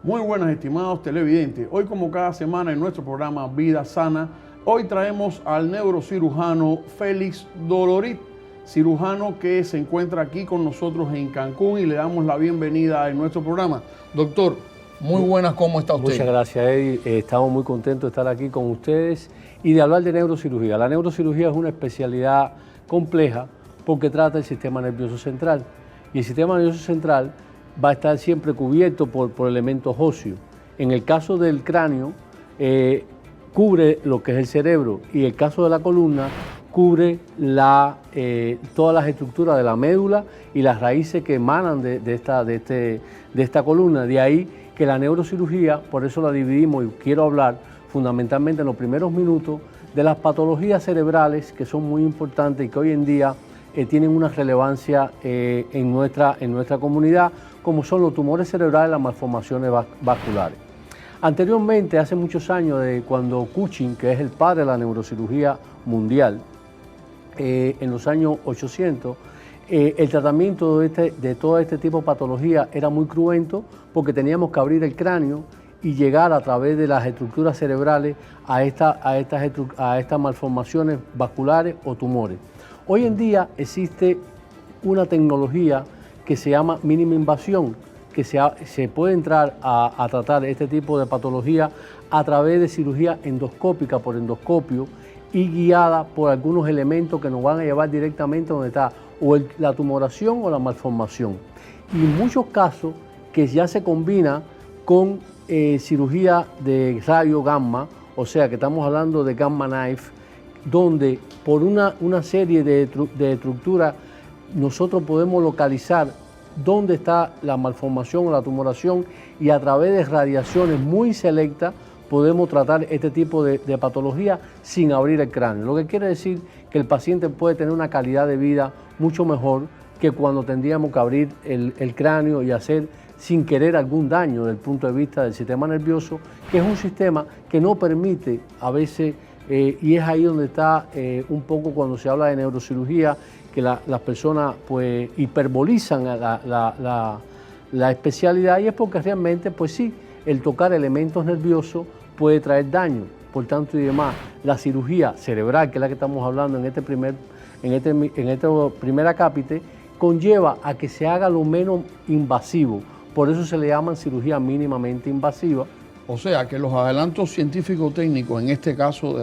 Muy buenas, estimados televidentes. Hoy, como cada semana en nuestro programa Vida Sana, hoy traemos al neurocirujano Félix Dolorit, cirujano que se encuentra aquí con nosotros en Cancún, y le damos la bienvenida en nuestro programa. Doctor, muy buenas, ¿cómo está usted? Muchas gracias, Eddie. Estamos muy contentos de estar aquí con ustedes y de hablar de neurocirugía. La neurocirugía es una especialidad compleja porque trata el sistema nervioso central, y el sistema nervioso central va a estar siempre cubierto por elementos óseos. En el caso del cráneo, cubre lo que es el cerebro, y en el caso de la columna, cubre todas las estructuras de la médula y las raíces que emanan de esta columna. De ahí que la neurocirugía, por eso la dividimos, y quiero hablar fundamentalmente en los primeros minutos de las patologías cerebrales, que son muy importantes y que hoy en día tienen una relevancia en nuestra comunidad, como son los tumores cerebrales y las malformaciones vasculares. Anteriormente, hace muchos años, cuando Cushing, que es el padre de la neurocirugía mundial, en los años 800, el tratamiento de todo este tipo de patología era muy cruento, porque teníamos que abrir el cráneo y llegar a través de las estructuras cerebrales a estas malformaciones vasculares o tumores. Hoy en día existe una tecnología que se llama mínima invasión, que se puede entrar a tratar este tipo de patología a través de cirugía endoscópica por endoscopio y guiada por algunos elementos que nos van a llevar directamente a donde está o la tumoración o la malformación. Y en muchos casos que ya se combina con cirugía de rayo gamma, o sea que estamos hablando de gamma knife, donde por una serie de estructuras nosotros podemos localizar dónde está la malformación o la tumoración, y a través de radiaciones muy selectas podemos tratar este tipo de patología sin abrir el cráneo. Lo que quiere decir que el paciente puede tener una calidad de vida mucho mejor que cuando tendríamos que abrir el cráneo y hacer sin querer algún daño desde el punto de vista del sistema nervioso, que es un sistema que no permite a veces, y es ahí donde está un poco cuando se habla de neurocirugía, que las personas pues hiperbolizan la especialidad, y es porque realmente pues sí, el tocar elementos nerviosos puede traer daño. Por tanto y demás, la cirugía cerebral, que es la que estamos hablando en este primer acápite, conlleva a que se haga lo menos invasivo. Por eso se le llaman cirugía mínimamente invasiva. O sea, que los adelantos científicos técnicos, en este caso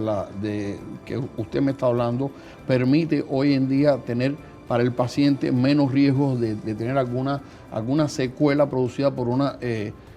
de que usted me está hablando, permite hoy en día tener para el paciente menos riesgos de tener alguna secuela producida por una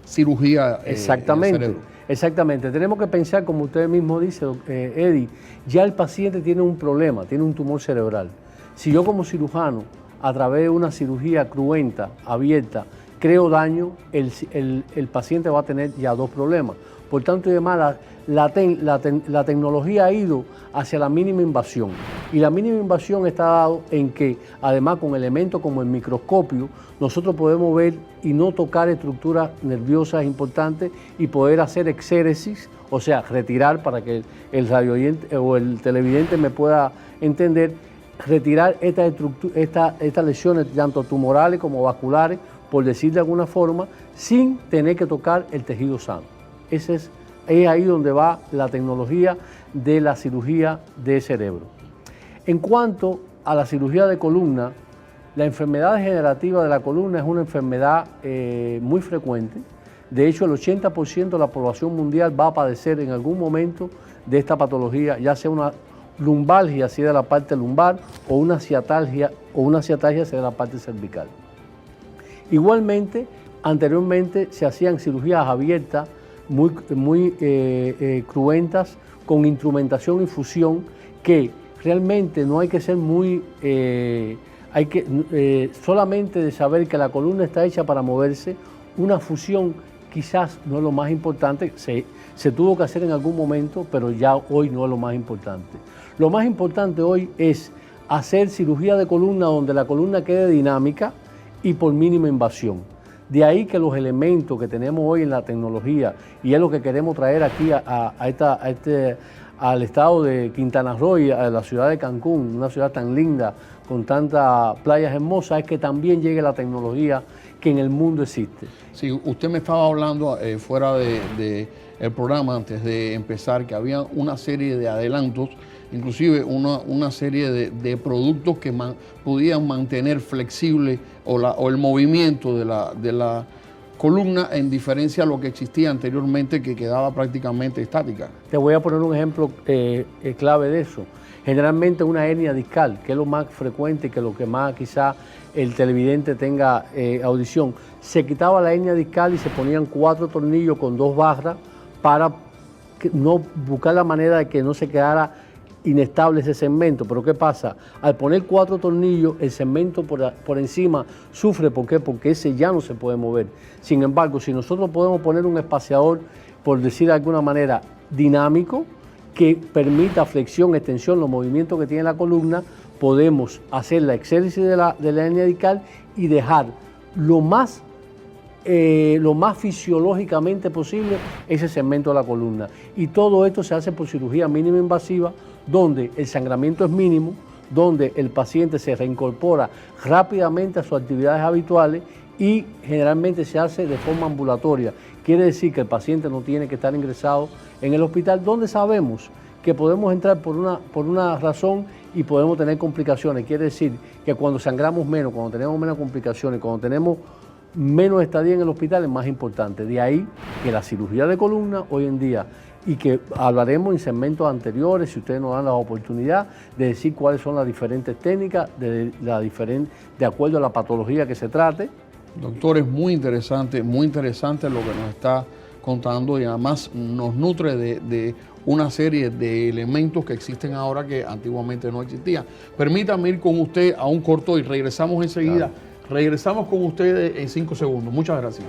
cirugía Exactamente, en el cerebro. Exactamente. Tenemos que pensar, como usted mismo dice, Eddie, ya el paciente tiene un problema, tiene un tumor cerebral. Si yo como cirujano, a través de una cirugía cruenta, abierta, creo daño, el paciente va a tener ya dos problemas. Por tanto y demás, la tecnología ha ido hacia la mínima invasión. Y la mínima invasión está dado en que, además, con elementos como el microscopio, nosotros podemos ver y no tocar estructuras nerviosas importantes y poder hacer exéresis, o sea, retirar, para que el radioyente o el televidente me pueda entender, retirar estas lesiones, tanto tumorales como vasculares, por decir de alguna forma, sin tener que tocar el tejido sano. Es ahí donde va la tecnología de la cirugía de cerebro. En cuanto a la cirugía de columna, la enfermedad degenerativa de la columna es una enfermedad muy frecuente. De hecho, el 80% de la población mundial va a padecer en algún momento de esta patología, ya sea una lumbalgia, sea de la parte lumbar, o una ciatalgia sea de la parte cervical. Igualmente, anteriormente se hacían cirugías abiertas muy cruentas, con instrumentación y fusión, que realmente no hay que ser solamente de saber que la columna está hecha para moverse. Una fusión quizás no es lo más importante, se tuvo que hacer en algún momento, pero ya hoy no es lo más importante. Lo más importante hoy es hacer cirugía de columna donde la columna quede dinámica y por mínima invasión. De ahí que los elementos que tenemos hoy en la tecnología, y es lo que queremos traer aquí al estado de Quintana Roo y a la ciudad de Cancún, una ciudad tan linda, con tantas playas hermosas, es que también llegue la tecnología que en el mundo existe. Sí, usted me estaba hablando fuera de el programa antes de empezar que había una serie de adelantos, inclusive una serie de productos que podían mantener flexible o el movimiento de la columna en diferencia a lo que existía anteriormente, que quedaba prácticamente estática. Te voy a poner un ejemplo clave de eso. Generalmente una hernia discal, que es lo más frecuente, que lo que más quizá el televidente tenga audición, se quitaba la hernia discal y se ponían 4 tornillos con 2 barras para no buscar la manera de que no se quedara inestable ese segmento. Pero ¿qué pasa? Al poner 4 tornillos, el segmento por encima sufre. ¿Por qué? Porque ese ya no se puede mover. Sin embargo, si nosotros podemos poner un espaciador, por decir de alguna manera, dinámico, que permita flexión, extensión, los movimientos que tiene la columna, podemos hacer la exéresis de la hernia discal y dejar lo más fisiológicamente posible ese segmento de la columna. Y todo esto se hace por cirugía mínima invasiva, donde el sangramiento es mínimo, donde el paciente se reincorpora rápidamente a sus actividades habituales y generalmente se hace de forma ambulatoria. Quiere decir que el paciente no tiene que estar ingresado en el hospital, donde sabemos que podemos entrar por una razón y podemos tener complicaciones. Quiere decir que cuando sangramos menos, cuando tenemos menos complicaciones, cuando tenemos menos estadía en el hospital, es más importante. De ahí que la cirugía de columna hoy en día, y que hablaremos en segmentos anteriores, si ustedes nos dan la oportunidad, de decir cuáles son las diferentes técnicas, de acuerdo a la patología que se trate. Doctor, es muy interesante lo que nos está contando y además nos nutre de una serie de elementos que existen ahora que antiguamente no existían. Permítame ir con usted a un corto y regresamos enseguida. Claro. Regresamos con ustedes en 5 segundos. Muchas gracias.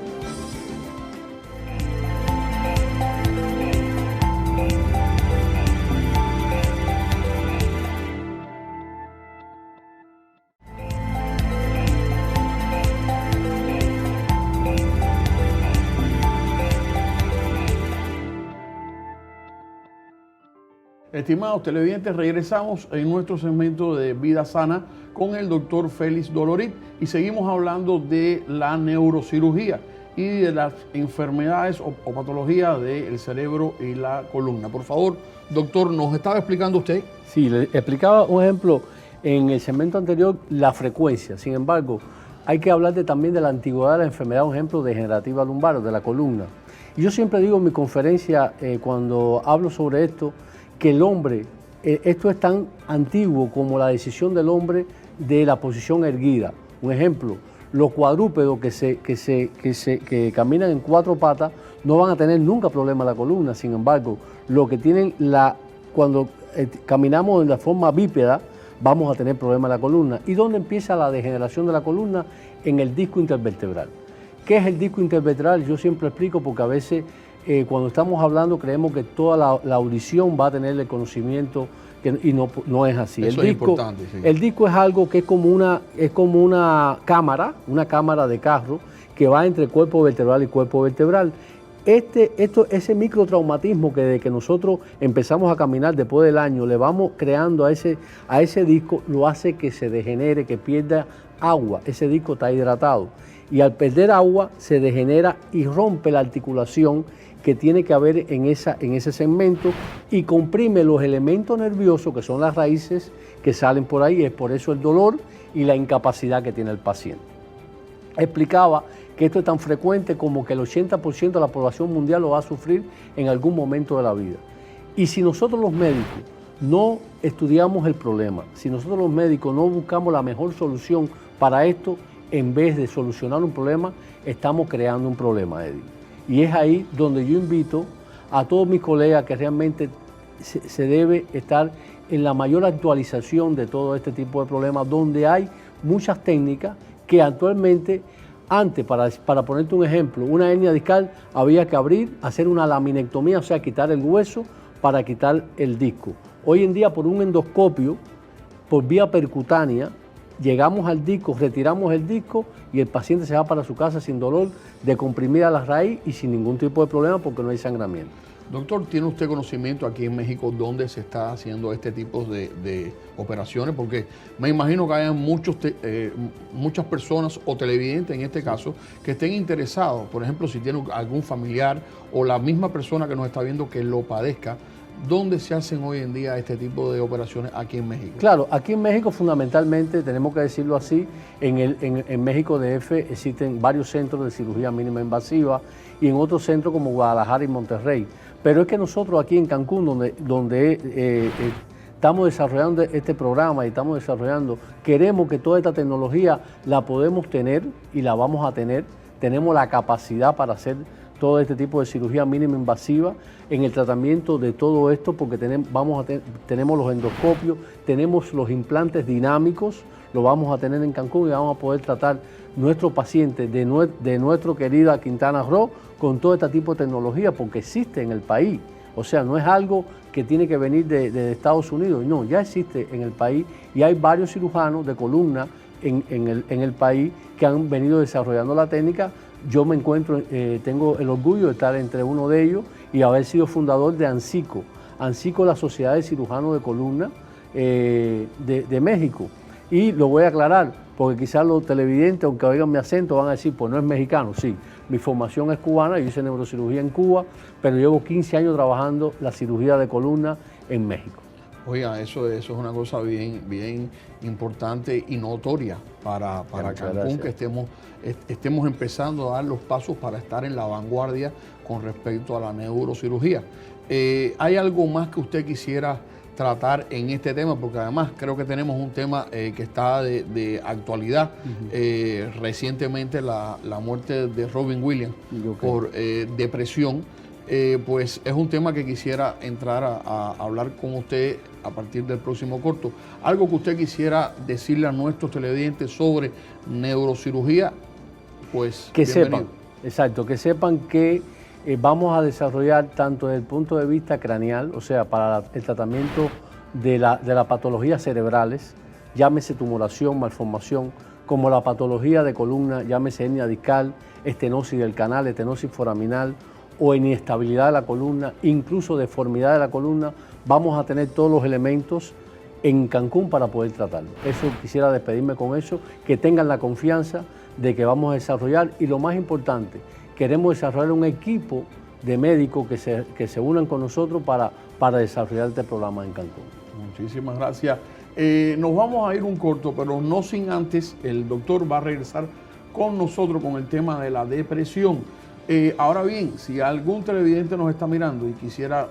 Estimados televidentes, regresamos en nuestro segmento de Vida Sana con el doctor Félix Dolorit y seguimos hablando de la neurocirugía y de las enfermedades o patologías del cerebro y la columna. Por favor, doctor, ¿nos estaba explicando usted? Sí, le explicaba un ejemplo en el segmento anterior, la frecuencia. Sin embargo, hay que hablar también de la antigüedad de la enfermedad, un ejemplo degenerativa lumbar o de la columna. Y yo siempre digo en mi conferencia, cuando hablo sobre esto, que el hombre, esto es tan antiguo como la decisión del hombre de la posición erguida. Un ejemplo, los cuadrúpedos que caminan en 4 patas no van a tener nunca problema en la columna. Sin embargo, lo que tienen cuando caminamos en la forma bípeda, vamos a tener problema en la columna. ¿Y dónde empieza la degeneración de la columna? En el disco intervertebral. ¿Qué es el disco intervertebral? Yo siempre explico porque a veces cuando estamos hablando creemos que toda la audición va a tener el conocimiento y no es así. Eso es importante, sí. El disco es algo que es como una cámara de carro que va entre cuerpo vertebral y cuerpo vertebral. Ese microtraumatismo que desde que nosotros empezamos a caminar después del año le vamos creando a ese disco, lo hace que se degenere, que pierda agua. Ese disco está hidratado y al perder agua se degenera y rompe la articulación que tiene que haber en ese segmento y comprime los elementos nerviosos que son las raíces que salen por ahí. Es por eso el dolor y la incapacidad que tiene el paciente. Explicaba que esto es tan frecuente como que el 80% de la población mundial lo va a sufrir en algún momento de la vida. Y si nosotros los médicos no estudiamos el problema, si nosotros los médicos no buscamos la mejor solución para esto, en vez de solucionar un problema, estamos creando un problema, Eddie. Y es ahí donde yo invito a todos mis colegas que realmente se debe estar en la mayor actualización de todo este tipo de problemas, donde hay muchas técnicas que actualmente, antes, para ponerte un ejemplo, una hernia discal había que abrir, hacer una laminectomía, o sea, quitar el hueso para quitar el disco. Hoy en día, por un endoscopio, por vía percutánea, llegamos al disco, retiramos el disco y el paciente se va para su casa sin dolor, decomprimida la raíz y sin ningún tipo de problema porque no hay sangramiento. Doctor, ¿tiene usted conocimiento aquí en México dónde se está haciendo este tipo de operaciones? Porque me imagino que hay muchas personas o televidentes en este caso que estén interesados, por ejemplo, si tiene algún familiar o la misma persona que nos está viendo que lo padezca. ¿Dónde se hacen hoy en día este tipo de operaciones aquí en México? Claro, aquí en México fundamentalmente, tenemos que decirlo así, en México DF existen varios centros de cirugía mínima invasiva y en otros centros como Guadalajara y Monterrey. Pero es que nosotros aquí en Cancún, donde estamos desarrollando este programa y estamos desarrollando, queremos que toda esta tecnología la podemos tener y la vamos a tener, tenemos la capacidad para hacer todo este tipo de cirugía mínima invasiva en el tratamiento de todo esto, porque tenemos los endoscopios, tenemos los implantes dinámicos, lo vamos a tener en Cancún y vamos a poder tratar nuestros pacientes de nuestro querida Quintana Roo con todo este tipo de tecnología, porque existe en el país. O sea, no es algo que tiene que venir de Estados Unidos, no, ya existe en el país y hay varios cirujanos de columna en el país que han venido desarrollando la técnica. Yo me encuentro, tengo el orgullo de estar entre uno de ellos y haber sido fundador de ANCICO. ANCICO es la Sociedad de Cirujanos de Columna de México. Y lo voy a aclarar, porque quizás los televidentes, aunque oigan mi acento, van a decir, pues no es mexicano. Sí, mi formación es cubana, yo hice neurocirugía en Cuba, pero llevo 15 años trabajando la cirugía de columna en México. Oiga, eso es una cosa bien importante y notoria para Cancún, que estemos empezando a dar los pasos para estar en la vanguardia con respecto a la neurocirugía. ¿Hay algo más que usted quisiera tratar en este tema? Porque además creo que tenemos un tema que está de actualidad. Recientemente la muerte de Robin Williams por depresión. Pues es un tema que quisiera entrar a hablar con usted a partir del próximo corto. Algo que usted quisiera decirle a nuestros televidentes sobre neurocirugía, pues que bienvenido. Sepan, exacto, que sepan que vamos a desarrollar tanto desde el punto de vista craneal, o sea, para el tratamiento de las patologías cerebrales, llámese tumoración, malformación, como la patología de columna, llámese hernia discal, estenosis del canal, estenosis foraminal, o inestabilidad de la columna, incluso deformidad de la columna, vamos a tener todos los elementos en Cancún para poder tratarlo. Eso quisiera despedirme con eso, que tengan la confianza de que vamos a desarrollar, y lo más importante, queremos desarrollar un equipo de médicos que se unan con nosotros para desarrollar este programa en Cancún. Muchísimas gracias. Nos vamos a ir un corto, pero no sin antes, el doctor va a regresar con nosotros con el tema de la depresión. Ahora bien, si algún televidente nos está mirando y quisiera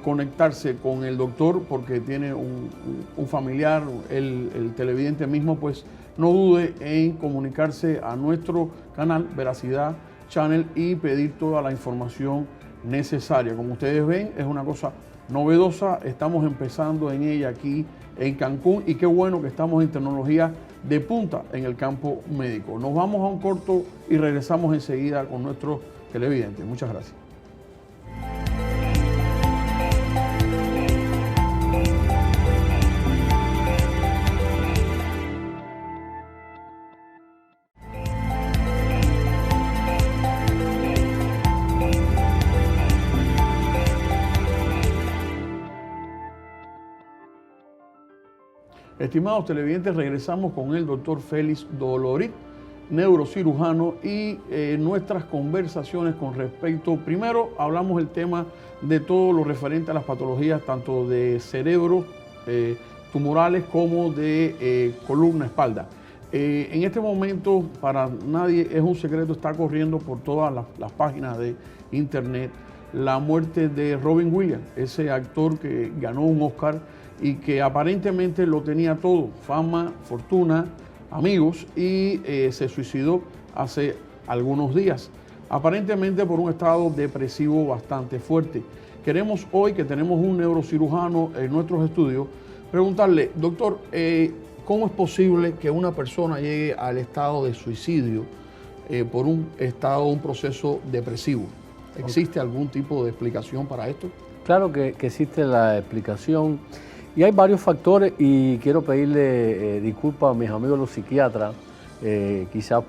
conectarse con el doctor porque tiene un familiar, el televidente mismo, pues no dude en comunicarse a nuestro canal Veracidad Channel y pedir toda la información necesaria. Como ustedes ven, es una cosa novedosa, estamos empezando en ella aquí en Cancún y qué bueno que estamos en tecnología de punta en el campo médico. Nos vamos a un corto y regresamos enseguida con nuestros televidentes. Muchas gracias. Estimados televidentes, regresamos con el doctor Félix Dolorit, neurocirujano, y nuestras conversaciones con respecto, primero hablamos el tema de todo lo referente a las patologías tanto de cerebro, tumorales, como de columna, espalda. En este momento, para nadie es un secreto, está corriendo por todas las páginas de internet la muerte de Robin Williams, ese actor que ganó un Oscar y que aparentemente lo tenía todo, fama, fortuna, amigos, y se suicidó hace algunos días, aparentemente por un estado depresivo bastante fuerte. Queremos hoy, que tenemos un neurocirujano en nuestros estudios, preguntarle, doctor, ¿cómo es posible que una persona llegue al estado de suicidio por un proceso depresivo? ¿Existe algún tipo de explicación para esto? Claro que existe la explicación. Y hay varios factores, y quiero pedirle disculpas a mis amigos los psiquiatras, quizás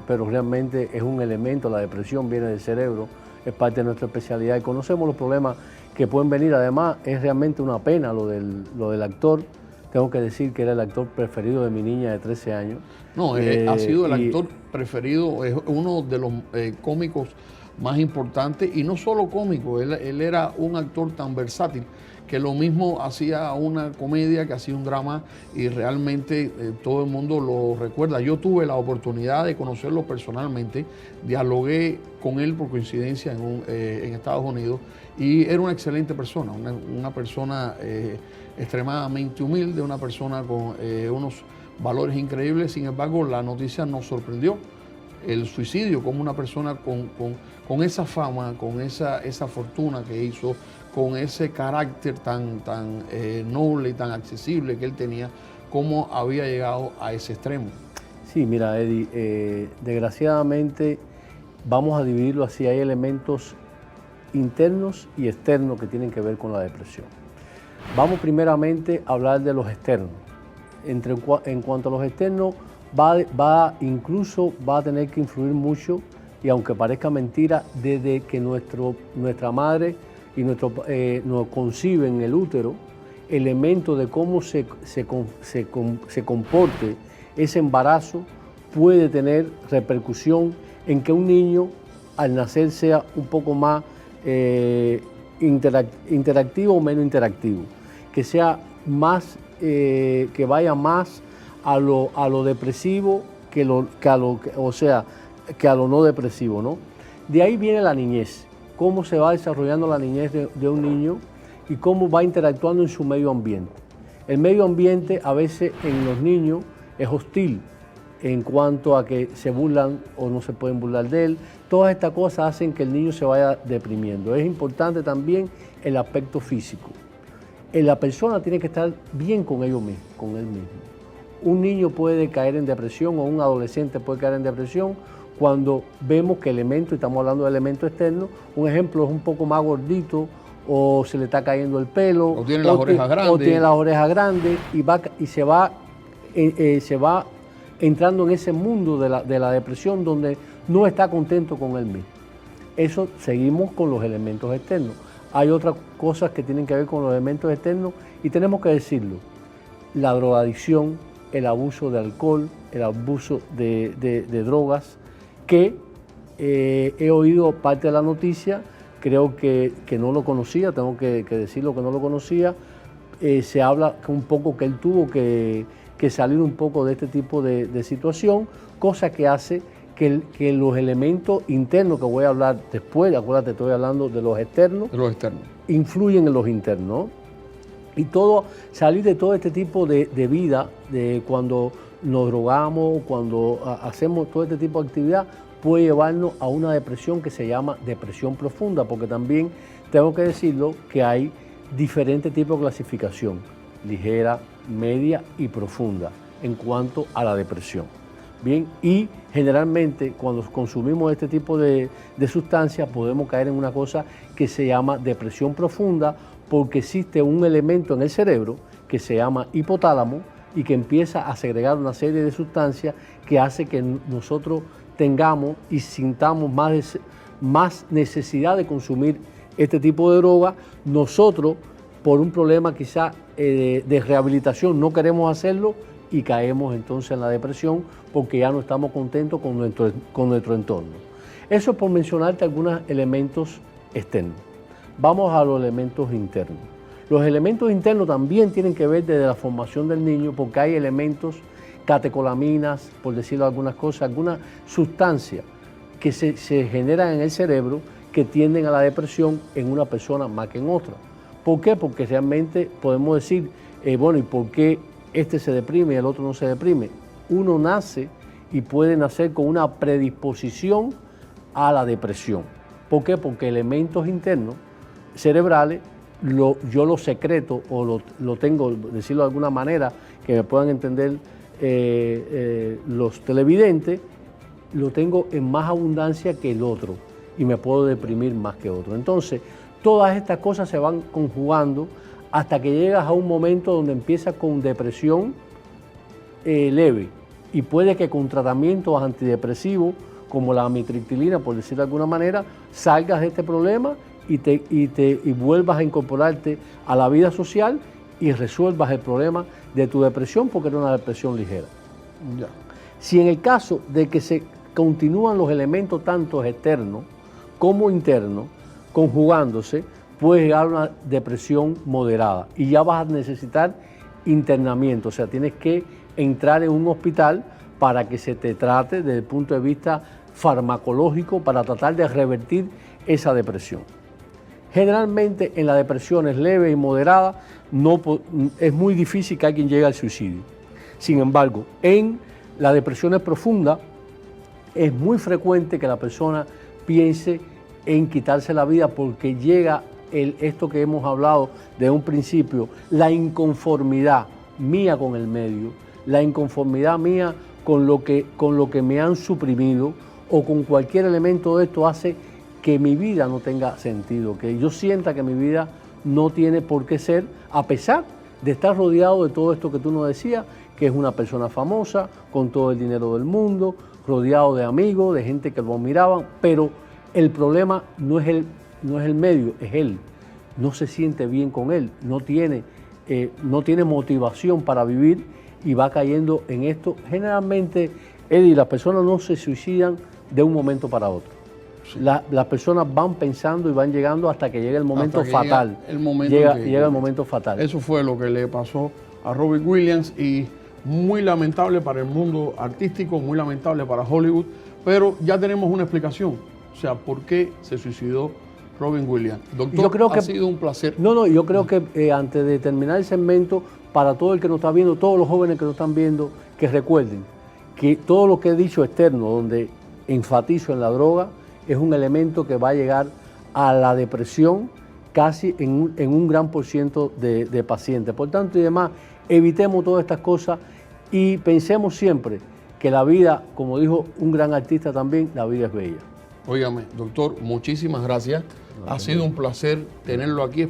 pero realmente es un elemento, la depresión viene del cerebro, es parte de nuestra especialidad y conocemos los problemas que pueden venir. Además, es realmente una pena lo del actor. Tengo que decir que era el actor preferido de mi niña de 13 años. No, ha sido el actor preferido, es uno de los cómicos más importantes, y no solo cómico, él era un actor tan versátil que lo mismo hacía una comedia que hacía un drama, y realmente todo el mundo lo recuerda. Yo tuve la oportunidad de conocerlo personalmente, dialogué con él por coincidencia en Estados Unidos, y era una excelente persona, una persona extremadamente humilde, una persona con unos valores increíbles. Sin embargo, la noticia nos sorprendió, el suicidio, como una persona con esa fama, con esa fortuna que hizo, con ese carácter tan noble y tan accesible que él tenía, cómo había llegado a ese extremo. Sí, mira, Eddie, desgraciadamente vamos a dividirlo así. Hay elementos internos y externos que tienen que ver con la depresión. Vamos primeramente a hablar de los externos. En cuanto a los externos, incluso va a tener que influir mucho, y aunque parezca mentira, desde que nuestra madre y nos concibe en el útero, elementos de cómo se comporte ese embarazo puede tener repercusión en que un niño al nacer sea un poco más interactivo o menos interactivo, que sea más, que vaya más a lo depresivo que a lo no depresivo, ¿no? De ahí viene la niñez, cómo se va desarrollando la niñez de un niño y cómo va interactuando en su medio ambiente. El medio ambiente a veces en los niños es hostil en cuanto a que se burlan o no se pueden burlar de él. Todas estas cosas hacen que el niño se vaya deprimiendo. Es importante también el aspecto físico. La persona tiene que estar bien con él mismo. Un niño puede caer en depresión, o un adolescente puede caer en depresión cuando vemos que elementos, y estamos hablando de elementos externos, un ejemplo es un poco más gordito, o se le está cayendo el pelo, o tiene las orejas grandes. O tiene las orejas grandes, y se va entrando en ese mundo de la depresión donde no está contento con él mismo. Eso seguimos con los elementos externos. Hay otras cosas que tienen que ver con los elementos externos, y tenemos que decirlo: la drogadicción, el abuso de alcohol, el abuso de drogas, que he oído parte de la noticia, creo que no lo conocía, tengo que decirlo que no lo conocía. Se habla un poco que él tuvo que salir un poco de este tipo de situación, cosa que hace que los elementos internos, que voy a hablar después, acuérdate, estoy hablando de los externos, influyen en los internos. Y salir de todo este tipo de vida, de cuando nos drogamos, cuando hacemos todo este tipo de actividad, puede llevarnos a una depresión que se llama depresión profunda, porque también tengo que decirlo que hay diferentes tipos de clasificación: ligera, media y profunda en cuanto a la depresión. Bien, y generalmente cuando consumimos este tipo de sustancias podemos caer en una cosa que se llama depresión profunda, porque existe un elemento en el cerebro que se llama hipotálamo y que empieza a segregar una serie de sustancias que hace que nosotros tengamos y sintamos más necesidad de consumir este tipo de droga. Nosotros, por un problema quizá de rehabilitación, no queremos hacerlo y caemos entonces en la depresión porque ya no estamos contentos con nuestro entorno. Eso es por mencionarte algunos elementos externos. Vamos a los elementos internos. Los elementos internos también tienen que ver desde la formación del niño, porque hay elementos, catecolaminas, por decirlo algunas cosas, algunas sustancias que se generan en el cerebro que tienden a la depresión en una persona más que en otra. ¿Por qué? Porque realmente podemos decir, bueno, ¿y por qué este se deprime y el otro no se deprime? Uno nace y puede nacer con una predisposición a la depresión. ¿Por qué? Porque elementos internos cerebrales, yo lo secreto o lo tengo, decirlo de alguna manera, que me puedan entender los televidentes, lo tengo en más abundancia que el otro y me puedo deprimir más que otro. Entonces, todas estas cosas se van conjugando hasta que llegas a un momento donde empiezas con depresión leve, y puede que con tratamientos antidepresivos, como la amitriptilina, por decir de alguna manera, salgas de este problema y vuelvas a incorporarte a la vida social y resuelvas el problema de tu depresión, porque era una depresión ligera. Ya. Si en el caso de que se continúan los elementos tanto externos como internos conjugándose, puedes llegar a una depresión moderada y ya vas a necesitar internamiento, o sea, tienes que entrar en un hospital para que se te trate desde el punto de vista farmacológico para tratar de revertir esa depresión. Generalmente en las depresiones leves y moderadas es muy difícil que alguien llegue al suicidio. Sin embargo, en las depresiones profundas es muy frecuente que la persona piense en quitarse la vida porque llega esto que hemos hablado de un principio, la inconformidad mía con el medio, la inconformidad mía con lo que me han suprimido o con cualquier elemento de esto hace que mi vida no tenga sentido, que yo sienta que mi vida no tiene por qué ser, a pesar de estar rodeado de todo esto que tú nos decías, que es una persona famosa, con todo el dinero del mundo, rodeado de amigos, de gente que lo admiraban, pero el problema no es el medio, es él. No se siente bien con él, no tiene motivación para vivir y va cayendo en esto. Generalmente, Eddie, las personas no se suicidan de un momento para otro. Sí. Las personas van pensando y van llegando hasta que llega el momento fatal. Llega el momento fatal. Eso fue lo que le pasó a Robin Williams y muy lamentable para el mundo artístico, muy lamentable para Hollywood, pero ya tenemos una explicación. O sea, ¿por qué se suicidó Robin Williams? Doctor, yo creo ha sido un placer. Yo creo que antes de terminar el segmento, para todo el que nos está viendo, todos los jóvenes que nos están viendo, que recuerden que todo lo que he dicho externo, donde enfatizo en la droga, es un elemento que va a llegar a la depresión casi en un gran % de pacientes. Por tanto, y demás, evitemos todas estas cosas y pensemos siempre que la vida, como dijo un gran artista también, la vida es bella. Óigame, doctor, muchísimas gracias. Ha sido un placer tenerlo aquí.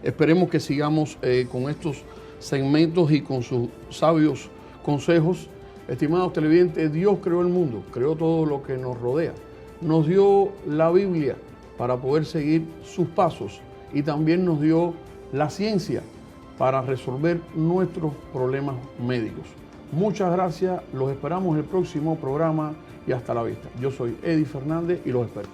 Esperemos que sigamos con estos segmentos y con sus sabios consejos. Estimados televidentes, Dios creó el mundo, creó todo lo que nos rodea. Nos dio la Biblia para poder seguir sus pasos y también nos dio la ciencia para resolver nuestros problemas médicos. Muchas gracias, los esperamos en el próximo programa y hasta la vista. Yo soy Eddie Fernández y los espero.